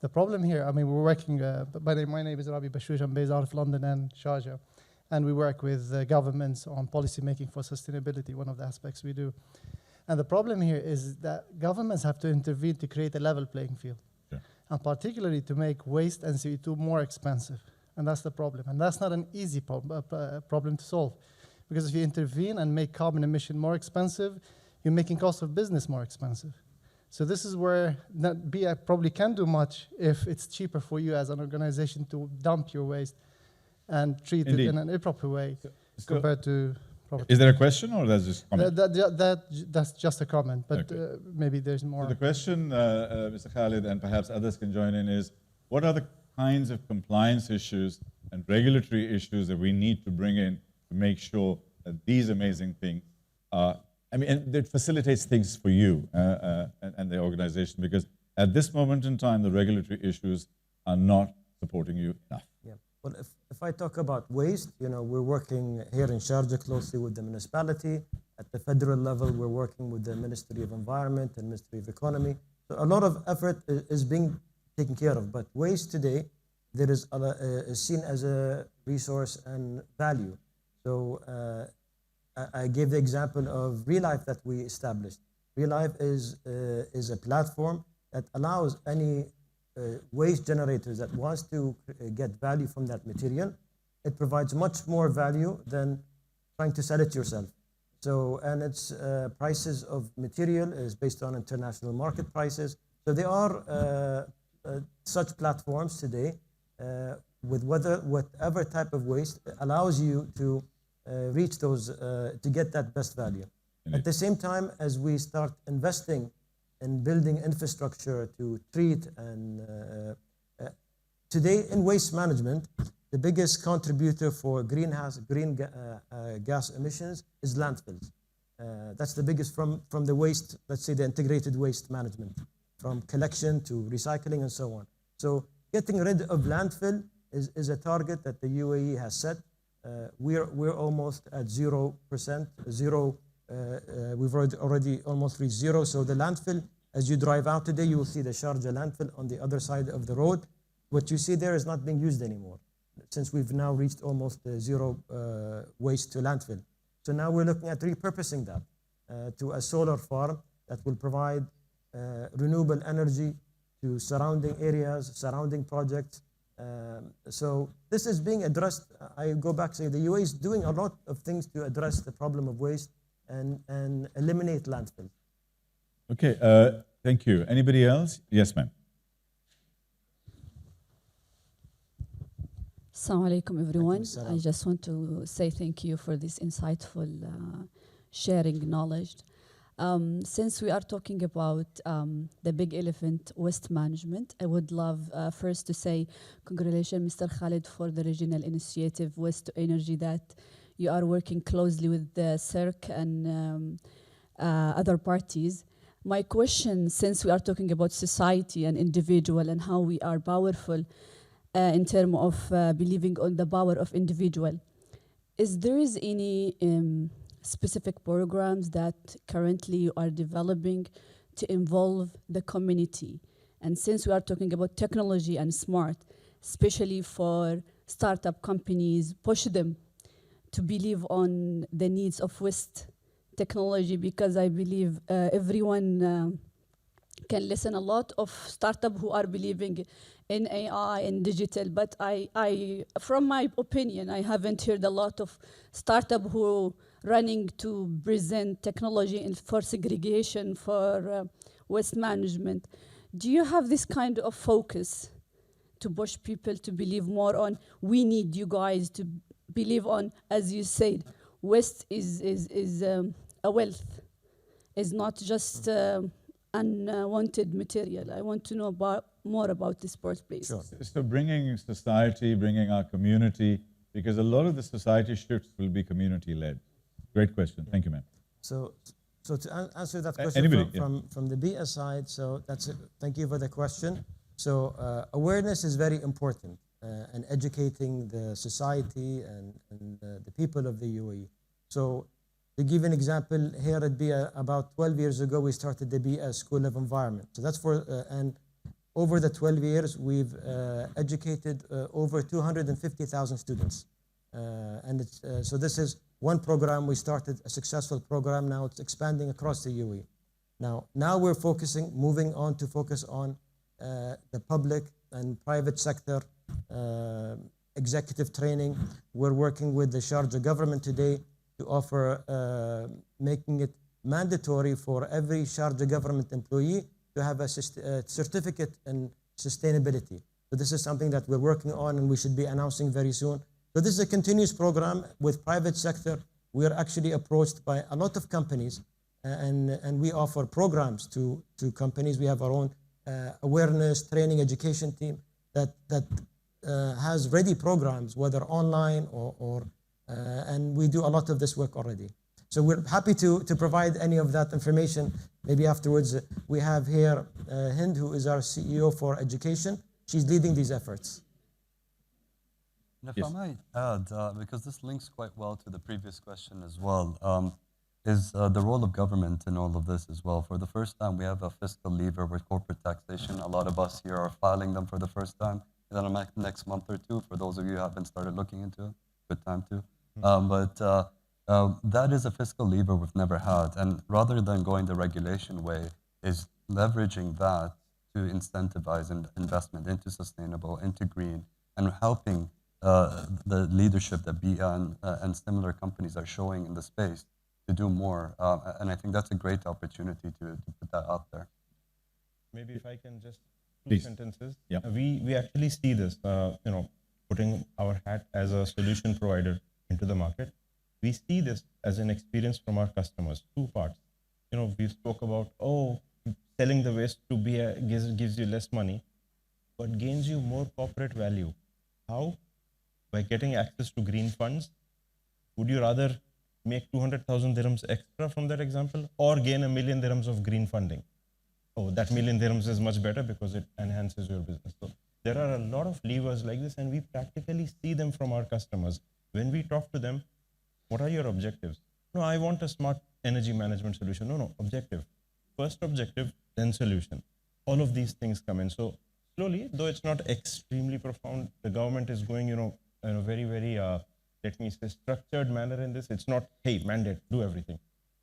The problem here, I mean, we're working, my name is Rabi Bashoush, I'm based out of London and Sharjah. And we work with governments on policy making for sustainability, one of the aspects we do. And the problem here is that governments have to intervene to create a level playing field. Sure. And particularly to make waste and CO2 more expensive. And that's the problem. And that's not an easy problem to solve. Because if you intervene and make carbon emission more expensive, you're making cost of business more expensive. So this is where BEEAH probably can do much if it's cheaper for you as an organization to dump your waste and treat it in an improper way compared to property. Is there a question, or that's just a comment? That's just a comment, but Okay. maybe there's more. So the question, Mr. Khaled, and perhaps others can join in, is what are the kinds of compliance issues and regulatory issues that we need to bring in to make sure that these amazing things are, and it facilitates things for you and the organization, because at this moment in time, the regulatory issues are not supporting you enough. Yeah. Well, if I talk about waste, we're working here in Sharjah closely with the municipality. At the federal level, we're working with the Ministry of Environment and Ministry of Economy. So a lot of effort is being taken care of. But waste today, there is seen as a resource and value. So I gave the example of ReLife that we established. ReLife is a platform that allows any waste generators that wants to get value from that material. It provides much more value than trying to sell it yourself. So, and its prices of material is based on international market prices. So there are such platforms today with whatever type of waste allows you to reach those, to get that best value. At the same time, as we start investing in building infrastructure to treat and today in waste management, the biggest contributor for green gas emissions is landfills. That's the biggest from the waste, let's say the integrated waste management, from collection to recycling and so on. So getting rid of landfill is a target that the UAE has set. We're almost at 0%, we've already almost reached zero. So the landfill, as you drive out today, you will see the Sharjah landfill on the other side of the road. What you see there is not being used anymore, since we've now reached almost zero waste to landfill. So now we're looking at repurposing that to a solar farm that will provide renewable energy to surrounding areas, surrounding projects. So this is being addressed. I go back to say the UAE is doing a lot of things to address the problem of waste and eliminate landfill. Okay, thank you. Anybody else? Yes, ma'am. Assalamu alaikum, everyone. I just want to say thank you for this insightful sharing knowledge. Since we are talking about the big elephant, waste management, I would love first to say congratulations, Mr. Khaled, for the regional initiative Waste to Energy that you are working closely with the CERC and other parties. My question, since we are talking about society and individual and how we are powerful in terms of believing on the power of individual, is there any specific programs that currently you are developing to involve the community? And since we are talking about technology and smart, especially for startup companies, push them to believe on the needs of waste technology, because I believe everyone can listen a lot of startups who are believing in AI and digital, but I, from my opinion, I haven't heard a lot of startups who running to present technology for segregation, for waste management. Do you have this kind of focus to push people to believe more on, we need you guys to believe on, as you said, waste is a wealth, is not just unwanted material. I want to know more about this part, please. Sure. So bringing society, bringing our community, because a lot of the society shifts will be community-led. Great question. Thank you, ma'am. So to answer that question from the BEEAH side, so that's it. Thank you for the question. So awareness is very important and educating the society and the people of the UAE. So to give an example, here at BEEAH, about 12 years ago, we started the BEEAH School of Environment. So that's for, and over the 12 years, we've educated over 250,000 students. And it's, so this is one program. We started a successful program. Now it's expanding across the UAE. Now we're moving on to focus on the public and private sector executive training. We're working with the Sharjah government today to offer, making it mandatory for every Sharjah government employee to have a certificate in sustainability. So this is something that we're working on and we should be announcing very soon. So this is a continuous program with private sector. We are actually approached by a lot of companies and we offer programs to companies. We have our own awareness, training, education team that has ready programs, whether online or and we do a lot of this work already. So we're happy to provide any of that information. Maybe afterwards, we have here Hind, who is our CEO for education. She's leading these efforts. And if I might add, because this links quite well to the previous question as well, is the role of government in all of this as well. For the first time, we have a fiscal lever with corporate taxation. A lot of us here are filing them for the first time in the next month or two. For those of you who haven't started looking into it, good time to. But that is a fiscal lever we've never had. And rather than going the regulation way, is leveraging that to incentivize investment into sustainable, into green, and helping the leadership that BEEAH and similar companies are showing in the space to do more. And I think that's a great opportunity to put that out there. Maybe if I can just two sentences. Yeah. We actually see this, putting our hat as a solution provider into the market. We see this as an experience from our customers, two parts. We spoke about, selling the waste to BEEAH gives you less money, but gains you more corporate value. How? By getting access to green funds. Would you rather make 200,000 dirhams extra from that example or gain 1 million dirhams of green funding? Oh, that 1 million dirhams is much better because it enhances your business. So there are a lot of levers like this and we practically see them from our customers. When we talk to them, what are your objectives? No, I want a smart energy management solution. No, objective. First objective, then solution. All of these things come in. So slowly, though it's not extremely profound, the government is going, in a very, very, let me say, structured manner in this. It's not, hey, mandate, do everything.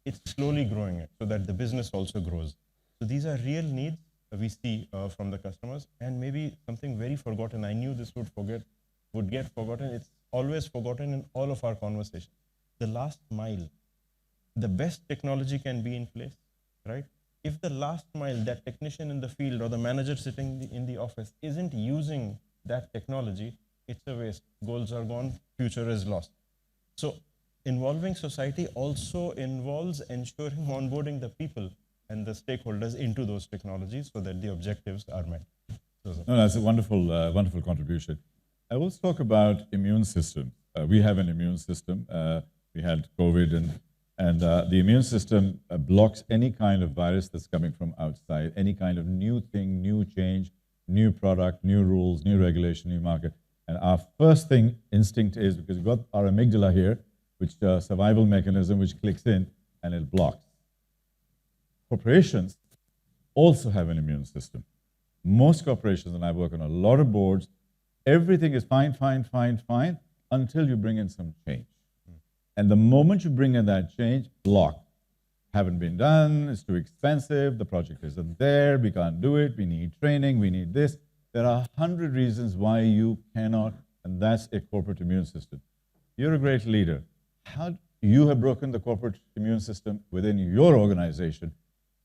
It's slowly growing it so that the business also grows. So these are real needs we see from the customers, and maybe something very forgotten. I knew this would get forgotten. It's always forgotten in all of our conversations. The last mile, the best technology can be in place, right? If the last mile, that technician in the field or the manager sitting in the office isn't using that technology, it's a waste. Goals are gone, future is lost. So involving society also involves ensuring onboarding the people and the stakeholders into those technologies so that the objectives are met. No, that's a wonderful, wonderful contribution. I will talk about immune system. We have an immune system. We had COVID, and the immune system blocks any kind of virus that's coming from outside, any kind of new thing, new change, new product, new rules, new regulation, new market. And our first instinct is, because we've got our amygdala here, which survival mechanism, which clicks in and it blocks. Corporations also have an immune system. Most corporations, and I work on a lot of boards, everything is fine, fine, fine, fine, until you bring in some change. And the moment you bring in that change, block. Haven't been done, it's too expensive, the project isn't there, we can't do it, we need training, we need this. There are 100 reasons why you cannot, and that's a corporate immune system. You're a great leader. How you have broken the corporate immune system within your organization.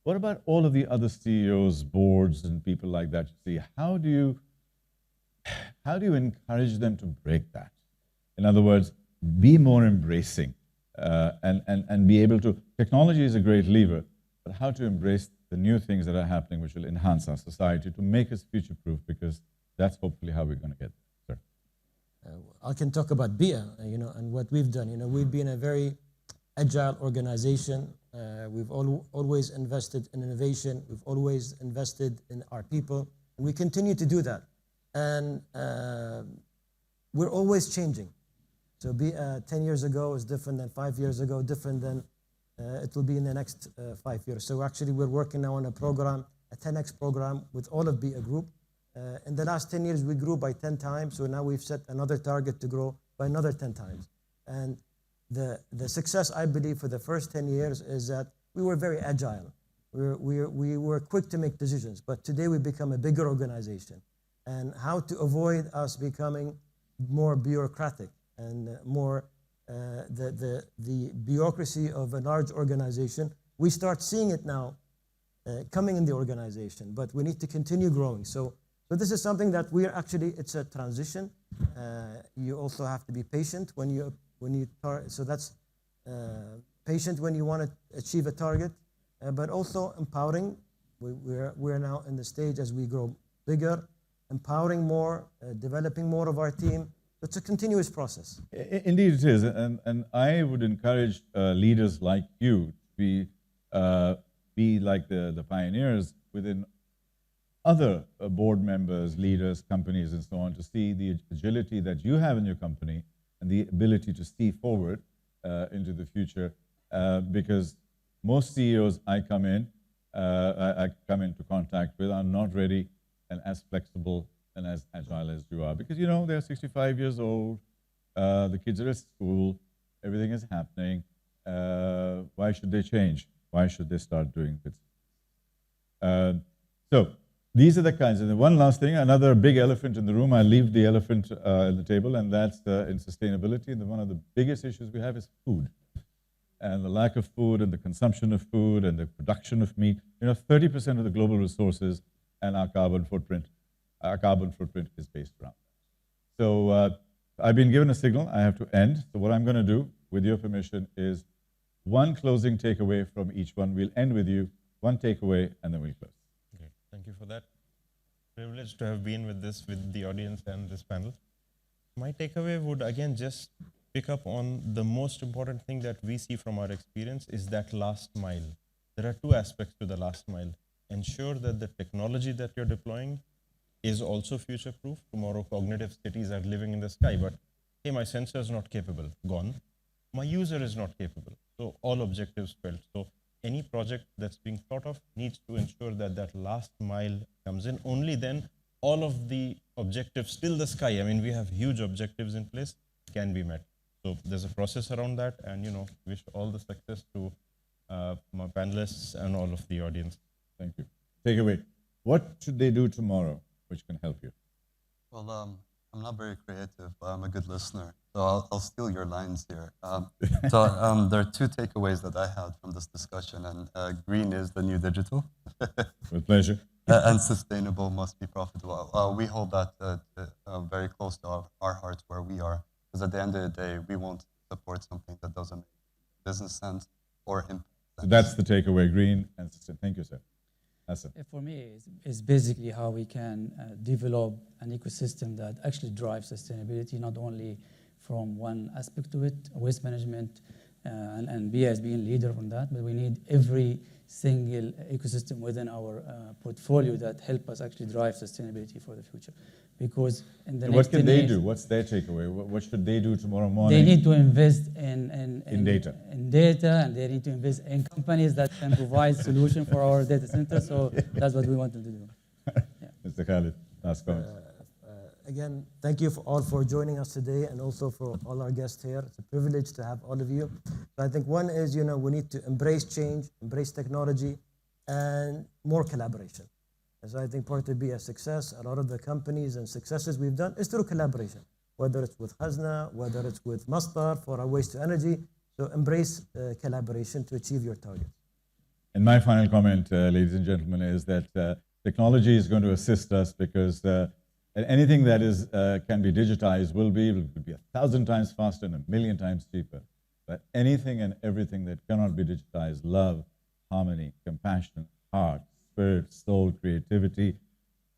What about all of the other CEOs, boards, and people like that? You see, how do you encourage them to break that? In other words, be more embracing and be able to. Technology is a great lever, but how to embrace the new things that are happening, which will enhance our society to make us future-proof, because that's hopefully how we're going to get there. Sir. I can talk about BEEAH, and what we've done. We've been a very agile organization. We've always invested in innovation. We've always invested in our people, and we continue to do that. And we're always changing. So BEEAH 10 years ago is different than 5 years ago, different than it will be in the next 5 years. So actually we're working now on a program, a 10x program with all of BEEAH Group. In the last 10 years, we grew by 10 times. So now we've set another target to grow by another 10 times. And the success, I believe, for the first 10 years is that we were very agile. We were quick to make decisions, but today we become a bigger organization. And how to avoid us becoming more bureaucratic and more the bureaucracy of a large organization. We start seeing it now coming in the organization, but we need to continue growing. So this is something that we're actually, it's a transition. You also have to be patient when you so that's patient when you want to achieve a target, but also empowering. We're now in the stage as we grow bigger, empowering more, developing more of our team. It's a continuous process. Indeed it is, and I would encourage leaders like you to be like the pioneers within other board members, leaders, companies, and so on, to see the agility that you have in your company and the ability to see forward into the future, because most CEOs I come into contact with are not ready and as flexible and as agile as you are, because they're 65 years old, the kids are at school, everything is happening. Why should they change? Why should they start doing this? So these are the kinds. And then one last thing, another big elephant in the room. I leave the elephant on the table, and that's in sustainability. And one of the biggest issues we have is food, and the lack of food, and the consumption of food, and the production of meat. 30% of the global resources and our carbon footprint is based around that. So I've been given a signal. I have to end. So what I'm going to do, with your permission, is one closing takeaway from each one. We'll end with you, one takeaway, and then we'll close. Okay, thank you for that. Privileged to have been with the audience and this panel. My takeaway would again just pick up on the most important thing that we see from our experience is that last mile. There are two aspects to the last mile. Ensure that the technology that you're deploying is also future-proof. Tomorrow, cognitive cities are living in the sky, but hey, my sensor is not capable, gone. My user is not capable. So all objectives failed. So any project that's being thought of needs to ensure that that last mile comes in. Only then all of the objectives till the sky, I mean, we have huge objectives in place, can be met. So there's a process around that, and wish all the success to my panelists and all of the audience. Thank you. Takeaway. What should they do tomorrow which can help you? Well, I'm not very creative, but I'm a good listener. So I'll steal your lines here. So there are two takeaways that I had from this discussion, and green is the new digital. With pleasure. And sustainable must be profitable. We hold that very close to our hearts where we are, because at the end of the day, we won't support something that doesn't make business sense or impact. So that's the takeaway, green and sustainable. Thank you, sir. Hassan. For me, it's basically how we can develop an ecosystem that actually drives sustainability, not only from one aspect to it, waste management, and BEEAH as being leader on that, but we need every single ecosystem within our portfolio that help us actually drive sustainability for the future. Because in the next what can 10 they years, do? What's their takeaway? What should they do tomorrow morning? they need to invest in data. in data, and they need to invest in companies that can provide solution for our data centers. So that's what we want them to do. Yeah. Mr. Khaled, last comment. Again, thank you all for joining us today, and also for all our guests here. It's a privilege to have all of you. So I think one is, we need to embrace change, embrace technology, and more collaboration. And so I think part of BEEAH's success, a lot of the companies and successes we've done is through collaboration, whether it's with Khazna, whether it's with Masdar for our waste to energy. So embrace collaboration to achieve your targets. And my final comment, ladies and gentlemen, is that technology is going to assist us because anything that is can be digitized will be 1,000 times faster and 1,000,000 times cheaper. But anything and everything that cannot be digitized, love, harmony, compassion, heart, spirit, soul, creativity,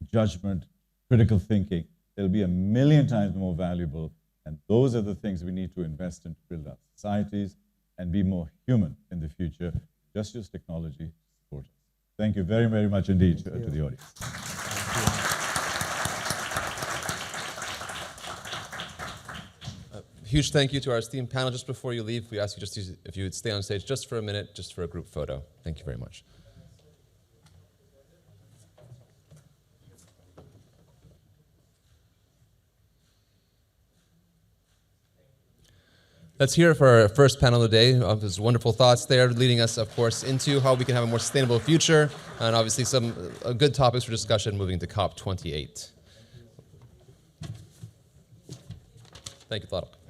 judgment, critical thinking, it'll be 1,000,000 times more valuable. And those are the things we need to invest in to build our societies and be more human in the future. Just use technology to support us. Thank you very, very much indeed to the audience. Huge thank you to our esteemed panel. Just before you leave, we ask you if you would stay on stage just for a minute, just for a group photo. Thank you very much. Let's hear for our first panel today. There's wonderful thoughts there, leading us, of course, into how we can have a more sustainable future, and obviously some good topics for discussion moving into COP28. Thank you, Tariq.